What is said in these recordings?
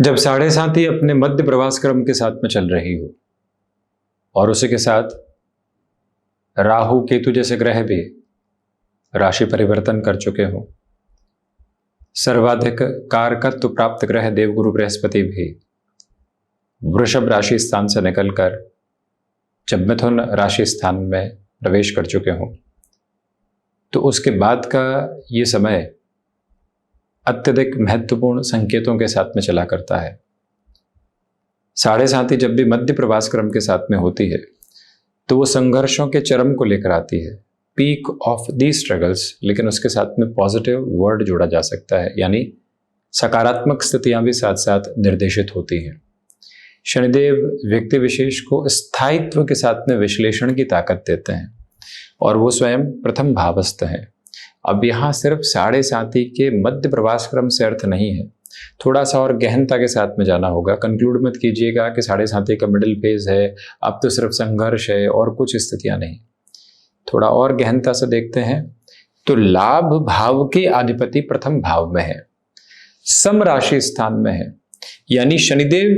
जब साढ़े साथी अपने मध्य प्रवास क्रम के साथ में चल रही हो और उसी के साथ राहु केतु जैसे ग्रह भी राशि परिवर्तन कर चुके हो, सर्वाधिक कारकत्व प्राप्त ग्रह देवगुरु बृहस्पति भी वृषभ राशि स्थान से निकलकर जब मिथुन राशि स्थान में प्रवेश कर चुके हो, तो उसके बाद का ये समय अत्यधिक महत्वपूर्ण संकेतों के साथ में चला करता है। साढ़े साथी जब भी मध्य प्रवास क्रम के साथ में होती है तो वो संघर्षों के चरम को लेकर आती है, पीक ऑफ दी स्ट्रगल्स, लेकिन उसके साथ में पॉजिटिव वर्ड जोड़ा जा सकता है, यानी सकारात्मक स्थितियां भी साथ साथ निर्देशित होती हैं। शनिदेव व्यक्ति विशेष को स्थायित्व के साथ में विश्लेषण की ताकत देते हैं और वो स्वयं प्रथम भावस्थ हैं। अब यहाँ सिर्फ साढ़े साथी के मध्य प्रवास क्रम से अर्थ नहीं है, थोड़ा सा और गहनता के साथ में जाना होगा। कंक्लूड मत कीजिएगा कि साढ़े साथी का मिडिल फेज है, अब तो सिर्फ संघर्ष है और कुछ स्थितियां नहीं। थोड़ा और गहनता से देखते हैं तो लाभ भाव के अधिपति प्रथम भाव में है, सम राशि स्थान में है, यानी शनिदेव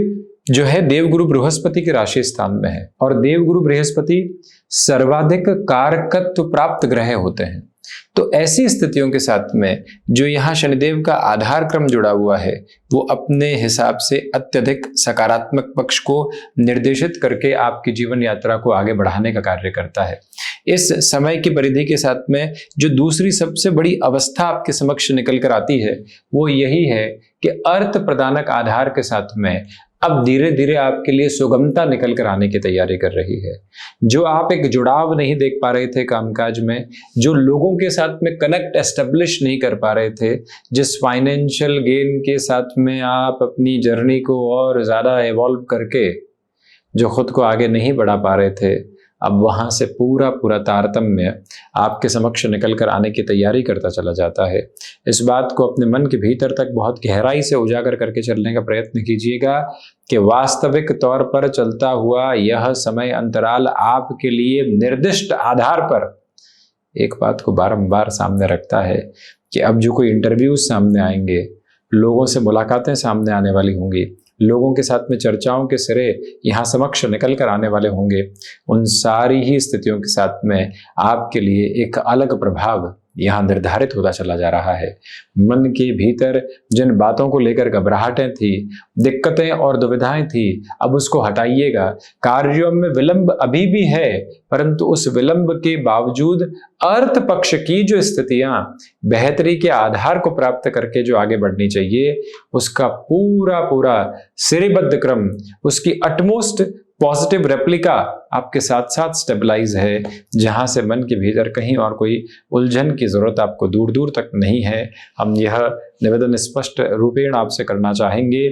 जो है देवगुरु बृहस्पति के राशि स्थान में है और देवगुरु बृहस्पति सर्वाधिक कारकत्व प्राप्त ग्रह होते हैं। तो ऐसी स्थितियों के साथ में जो यहाँ शनिदेव का आधार क्रम जुड़ा हुआ है वो अपने हिसाब से अत्यधिक सकारात्मक पक्ष को निर्देशित करके आपकी जीवन यात्रा को आगे बढ़ाने का कार्य करता है। इस समय की परिधि के साथ में जो दूसरी सबसे बड़ी अवस्था आपके समक्ष निकल कर आती है वो यही है कि अर्थ प्रदानक आधार के साथ में अब धीरे धीरे आपके लिए सुगमता निकल कर आने की तैयारी कर रही है। जो आप एक जुड़ाव नहीं देख पा रहे थे कामकाज में, जो लोगों के साथ में कनेक्ट एस्टेब्लिश नहीं कर पा रहे थे, जिस फाइनेंशियल गेन के साथ में आप अपनी जर्नी को और ज़्यादा इवॉल्व करके जो खुद को आगे नहीं बढ़ा पा रहे थे, अब वहाँ से पूरा पूरा तारतम्य आपके समक्ष निकल कर आने की तैयारी करता चला जाता है। इस बात को अपने मन के भीतर तक बहुत गहराई से उजागर करके चलने का प्रयत्न कीजिएगा कि वास्तविक तौर पर चलता हुआ यह समय अंतराल आपके लिए निर्दिष्ट आधार पर एक बात को बारंबार सामने रखता है कि अब जो कोई इंटरव्यूज सामने आएंगे, लोगों से मुलाकातें सामने आने वाली होंगी, लोगों के साथ में चर्चाओं के सिरे यहाँ समक्ष निकल कर आने वाले होंगे, उन सारी ही स्थितियों के साथ में आपके लिए एक अलग प्रभाव यहाँ निर्धारित होता चला जा रहा है। मन के भीतर जिन बातों को लेकर घबराहटें थी, दिक्कतें और दुविधाएं थी, अब उसको हटाइएगा। कार्यों में विलंब अभी भी है, परंतु उस विलंब के बावजूद अर्थ पक्ष की जो स्थितियां बेहतरी के आधार को प्राप्त करके जो आगे बढ़नी चाहिए, उसका पूरा पूरा सिरेबद्ध क्रम, उसकी अटमोस्ट पॉजिटिव रेप्लिका आपके साथ साथ स्टेबलाइज है, जहां से मन के भीतर कहीं और कोई उलझन की जरूरत आपको दूर दूर तक नहीं है। हम यह निवेदन स्पष्ट रूपेण आपसे करना चाहेंगे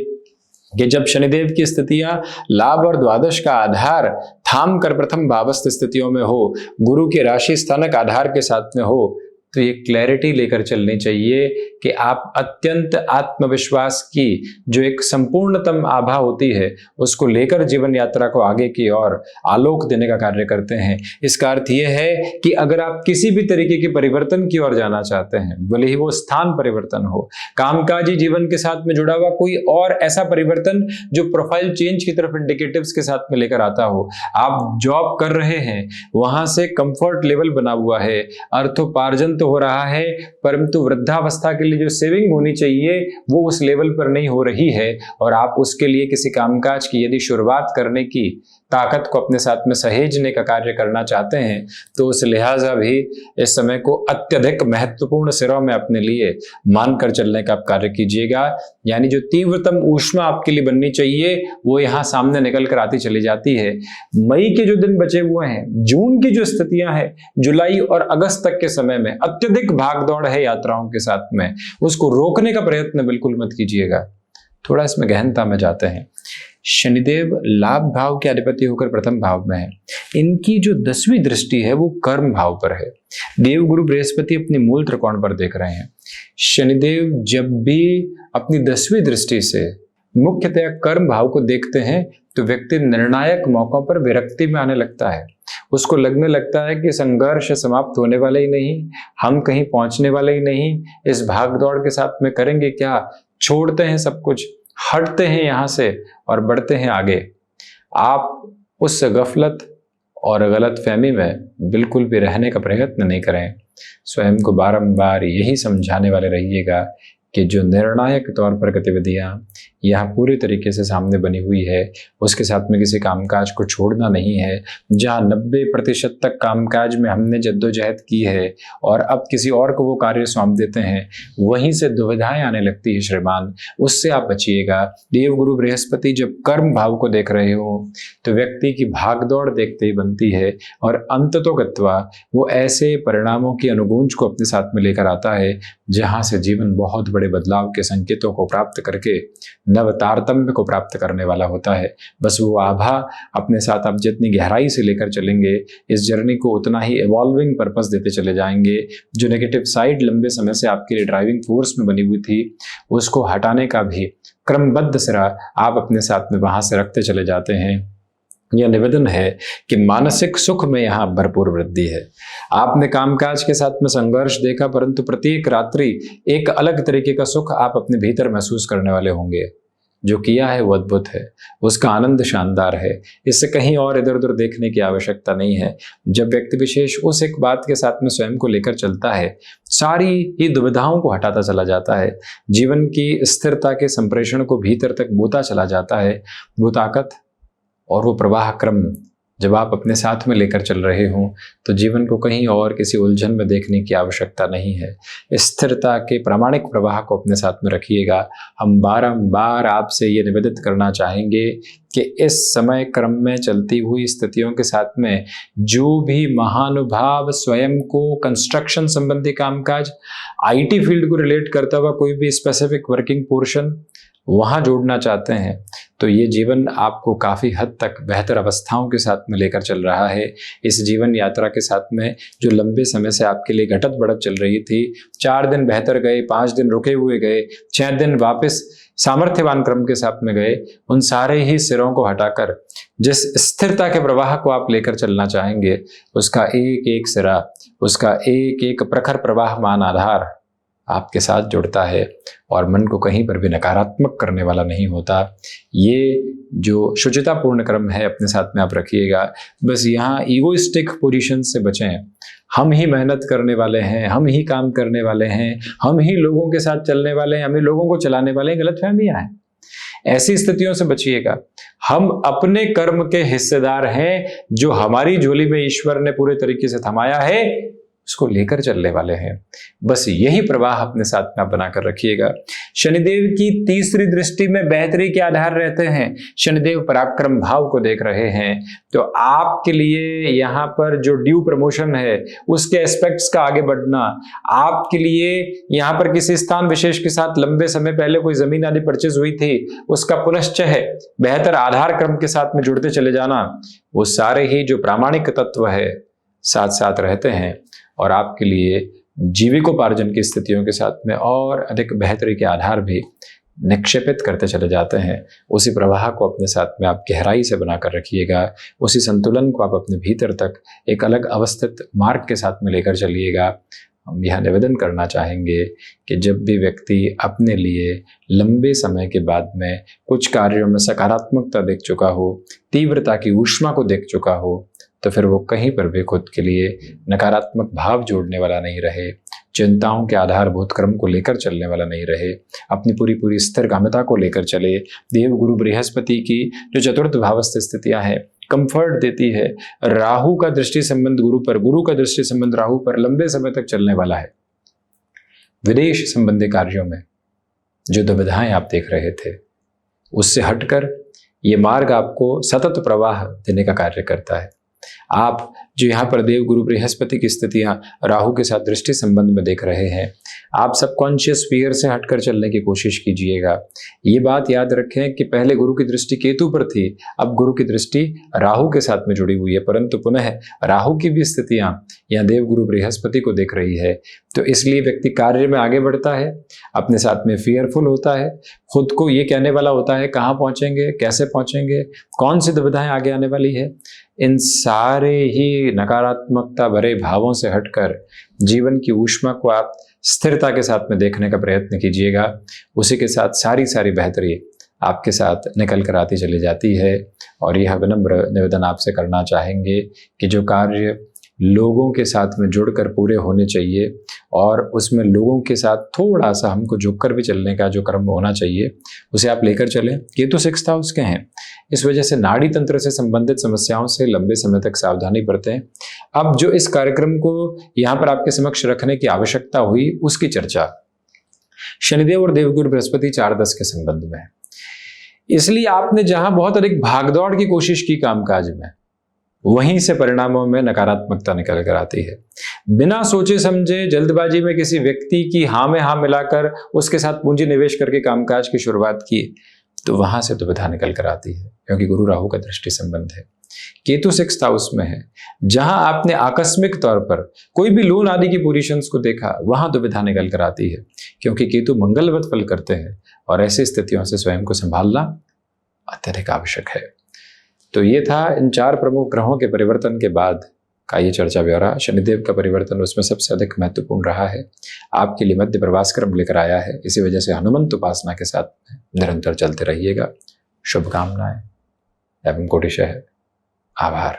कि जब शनिदेव की स्थितियां लाभ और द्वादश का आधार थाम कर प्रथम भावस्थ स्थितियों में हो, गुरु के राशि स्थानक आधार के साथ में हो, तो ये क्लैरिटी लेकर चलनी चाहिए कि आप अत्यंत आत्मविश्वास की जो एक संपूर्णतम आभा होती है उसको लेकर जीवन यात्रा को आगे की ओर आलोक देने का कार्य करते हैं। इसका अर्थ ये है कि अगर आप किसी भी तरीके के परिवर्तन की ओर जाना चाहते हैं, भले ही वो स्थान परिवर्तन हो, कामकाजी जीवन के साथ में जुड़ा हुआ कोई और ऐसा परिवर्तन जो प्रोफाइल चेंज की तरफ इंडिकेटिव्स के साथ में लेकर आता हो, आप जॉब कर रहे हैं, वहां से कंफर्ट लेवल बना हुआ है, अर्थोपार्जन तो हो रहा है, परंतु वृद्धावस्था के लिए जो सेविंग होनी चाहिए वो उस लेवल पर नहीं हो रही है और आप उसके लिए किसी कामकाज की यदि शुरुआत करने की ताकत को अपने साथ में सहेजने का कार्य करना चाहते हैं, तो उस लिहाजा भी इस समय को अत्यधिक महत्वपूर्ण सिरों में अपने लिए मानकर चलने का आप कार्य कीजिएगा। यानी जो तीव्रतम ऊष्मा आपके लिए बननी चाहिए वो यहाँ सामने निकल कर आती चली जाती है। मई के जो दिन बचे हुए हैं, जून की जो स्थितियां हैं, जुलाई और अगस्त तक के समय में अत्यधिक भागदौड़ है यात्राओं के साथ में, उसको रोकने का प्रयत्न बिल्कुल मत कीजिएगा। थोड़ा इसमें गहनता में जाते हैं। शनिदेव लाभ भाव के अधिपति होकर प्रथम भाव में है, इनकी जो 10वीं दृष्टि है वो कर्म भाव पर है। देवगुरु बृहस्पति अपने मूल त्रिकोण पर देख रहे हैं। शनिदेव जब भी अपनी 10वीं दृष्टि से मुख्यतः कर्म भाव को देखते हैं तो व्यक्ति निर्णायक मौकों पर विरक्ति में आने लगता है। उसको लगने लगता है कि संघर्ष समाप्त होने वाला ही नहीं, हम कहीं पहुंचने वाले ही नहीं, इस भागदौड़ के साथ में करेंगे क्या, छोड़ते हैं सब कुछ, हटते हैं यहाँ से और बढ़ते हैं आगे। आप उस गफलत और गलत फहमी में बिल्कुल भी रहने का प्रयत्न नहीं करें। स्वयं को बारंबार यही समझाने वाले रहिएगा कि जो निर्णायक तौर पर गतिविधियां यहाँ पूरी तरीके से सामने बनी हुई है, उसके साथ में किसी कामकाज को छोड़ना नहीं है। जहाँ 90% तक कामकाज में हमने जद्दोजहद की है और अब किसी और को वो कार्य सौंप देते हैं, वहीं से दुविधाएं आने लगती है श्रीमान, उससे आप बचिएगा। देवगुरु बृहस्पति जब कर्म भाव को देख रहे हो तो व्यक्ति की भागदौड़ देखते ही बनती है और अंततोगत्वा वो ऐसे परिणामों की अनुगूंज को अपने साथ में लेकर आता है जहाँ से जीवन बहुत बड़े बदलाव के संकेतों को प्राप्त करके नव तारतम्य को प्राप्त करने वाला होता है। बस वो आभा अपने साथ आप जितनी गहराई से लेकर चलेंगे, इस जर्नी को उतना ही इवॉल्विंग पर्पस देते चले जाएंगे। जो नेगेटिव साइड लंबे समय से आपके लिए ड्राइविंग फोर्स में बनी हुई थी, उसको हटाने का भी क्रमबद्ध सिरा आप अपने साथ में वहां से रखते चले जाते हैं। यह निवेदन है कि मानसिक सुख में यहाँ भरपूर वृद्धि है। आपने कामकाज के साथ में संघर्ष देखा, परंतु प्रत्येक रात्रि एक अलग तरीके का सुख आप अपने भीतर महसूस करने वाले होंगे। जो किया है वो अद्भुत है, उसका आनंद शानदार है। इससे कहीं और इधर उधर देखने की आवश्यकता नहीं है। जब व्यक्ति विशेष उस एक बात के साथ में स्वयं को लेकर चलता है, सारी ही दुविधाओं को हटाता चला जाता है, जीवन की स्थिरता के संप्रेषण को भीतर तक बोता चला जाता है। वो ताकत और वो प्रवाह क्रम जब आप अपने साथ में लेकर चल रहे हों तो जीवन को कहीं और किसी उलझन में देखने की आवश्यकता नहीं है। स्थिरता के प्रामाणिक प्रवाह को अपने साथ में रखिएगा। हम बारंबार आपसे ये निवेदित करना चाहेंगे कि इस समय क्रम में चलती हुई स्थितियों के साथ में जो भी महानुभाव स्वयं को कंस्ट्रक्शन संबंधी कामकाज, IT फील्ड को रिलेट करता हुआ कोई भी स्पेसिफिक वर्किंग पोर्शन वहां जोड़ना चाहते हैं, तो ये जीवन आपको काफ़ी हद तक बेहतर अवस्थाओं के साथ में लेकर चल रहा है। इस जीवन यात्रा के साथ में जो लंबे समय से आपके लिए घटत बढ़त चल रही थी, 4 दिन बेहतर गए, 5 दिन रुके हुए गए, 6 दिन वापस सामर्थ्यवान क्रम के साथ में गए, उन सारे ही सिरों को हटाकर जिस स्थिरता के प्रवाह को आप लेकर चलना चाहेंगे, उसका एक एक सिरा, उसका एक एक प्रखर प्रवाहमान आधार आपके साथ जुड़ता है और मन को कहीं पर भी नकारात्मक करने वाला नहीं होता। ये जो शुचितापूर्ण क्रम है अपने साथ में आप रखिएगा। बस यहाँ ईगोइस्टिक पोजीशन से बचें। हम ही मेहनत करने वाले हैं, हम ही काम करने वाले हैं, हम ही लोगों के साथ चलने वाले हैं, हम ही लोगों को चलाने वाले हैं, गलतफहमियां हैं। ऐसी स्थितियों से बचिएगा। हम अपने कर्म के हिस्सेदार हैं। जो हमारी झोली में ईश्वर ने पूरे तरीके से थमाया है, उसको लेकर चलने वाले हैं। बस यही प्रवाह अपने साथ में आप बनाकर रखिएगा। शनिदेव की तीसरी दृष्टि में बेहतरी के आधार रहते हैं। शनिदेव पराक्रम भाव को देख रहे हैं, तो आपके लिए यहाँ पर जो ड्यू प्रमोशन है, उसके एस्पेक्ट्स का आगे बढ़ना, आपके लिए यहाँ पर किसी स्थान विशेष के साथ लंबे समय पहले कोई जमीन आदि परचेज हुई थी, उसका पुनश्चय बेहतर आधार क्रम के साथ में जुड़ते चले जाना, वो सारे ही जो प्रामाणिक तत्व है साथ साथ रहते हैं और आपके लिए जीविकोपार्जन की स्थितियों के साथ में और अधिक बेहतरी के आधार भी निक्षेपित करते चले जाते हैं। उसी प्रवाह को अपने साथ में आप गहराई से बनाकर रखिएगा। उसी संतुलन को आप अपने भीतर तक एक अलग अवस्थित मार्ग के साथ में लेकर चलिएगा। हम यह निवेदन करना चाहेंगे कि जब भी व्यक्ति अपने लिए लंबे समय के बाद में कुछ कार्यों में सकारात्मकता देख चुका हो, तीव्रता की ऊष्मा को देख चुका हो, तो फिर वो कहीं पर भी खुद के लिए नकारात्मक भाव जोड़ने वाला नहीं रहे, चिंताओं के आधारभूत क्रम को लेकर चलने वाला नहीं रहे, अपनी पूरी स्थिरगामिता को लेकर चले। देव गुरु बृहस्पति की जो चतुर्थ भावस्थ स्थितियां हैं, कंफर्ट देती है। राहु का दृष्टि संबंध गुरु पर, गुरु का दृष्टि संबंध राहु पर लंबे समय तक चलने वाला है। विदेश संबंधी कार्यों में जो दुविधाएं आप देख रहे थे, उससे हटकर ये मार्ग आपको सतत प्रवाह देने का कार्य करता है। आप जो यहाँ पर देव गुरु बृहस्पति की स्थितियां राहु के साथ दृष्टि संबंध में देख रहे हैं, आप सबकॉन्शियस फियर से हटकर चलने की कोशिश कीजिएगा। ये बात याद रखें कि पहले गुरु की दृष्टि केतु पर थी, अब गुरु की दृष्टि राहु के साथ में जुड़ी हुई है, परंतु पुनः राहु की भी स्थितियां यहाँ देव गुरु बृहस्पति को देख रही है। तो इसलिए व्यक्ति कार्य में आगे बढ़ता है, अपने साथ में फियरफुल होता है, खुद को ये कहने वाला होता है कहाँ पहुँचेंगे, कैसे पहुँचेंगे, कौन सी दुविधाएं आगे आने वाली है। इन सारे ही नकारात्मकता भरे भावों से हटकर जीवन की ऊष्मा को आप स्थिरता के साथ में देखने का प्रयत्न कीजिएगा। उसी के साथ सारी बेहतरी आपके साथ निकल कर आती चली जाती है। और यह विनम्र निवेदन आपसे करना चाहेंगे कि जो कार्य लोगों के साथ में जुड़कर पूरे होने चाहिए और उसमें लोगों के साथ थोड़ा सा हमको झुककर भी चलने का जो कर्म होना चाहिए उसे आप लेकर चलें। केतु 6th हाउस के हैं, इस वजह से नाड़ी तंत्र से संबंधित समस्याओं से लंबे समय तक सावधानी बरतें। अब जो इस कार्यक्रम को यहाँ पर आपके समक्ष रखने की आवश्यकता हुई उसकी चर्चा शनिदेव और देवगुरु बृहस्पति 4-10 के संबंध में है। इसलिए आपने जहां बहुत अधिक भागदौड़ की कोशिश की कामकाज में, वहीं से परिणामों में नकारात्मकता निकल कर आती है। बिना सोचे समझे जल्दबाजी में किसी व्यक्ति की हाँ में हाँ मिलाकर उसके साथ पूंजी निवेश करके कामकाज की शुरुआत की तो वहां से दुविधा निकल कर आती है, क्योंकि गुरु राहु का दृष्टि संबंध है। केतु 6th हाउस में है, जहां आपने आकस्मिक तौर पर कोई भी लोन आदि की पोजीशंस को देखा वहां दुविधा निकल कर आती है, क्योंकि केतु मंगलवत फल करते हैं और ऐसी स्थितियों से स्वयं को संभालना अत्यधिक आवश्यक है। तो ये था इन 4 प्रमुख ग्रहों के परिवर्तन के बाद का ये चर्चा ब्यौरा। शनिदेव का परिवर्तन उसमें सबसे अधिक महत्वपूर्ण रहा है, आपके लिए मध्य प्रवास क्रम लेकर आया है। इसी वजह से हनुमंत उपासना के साथ निरंतर चलते रहिएगा। शुभकामनाएं एवं कोटिशः आभार।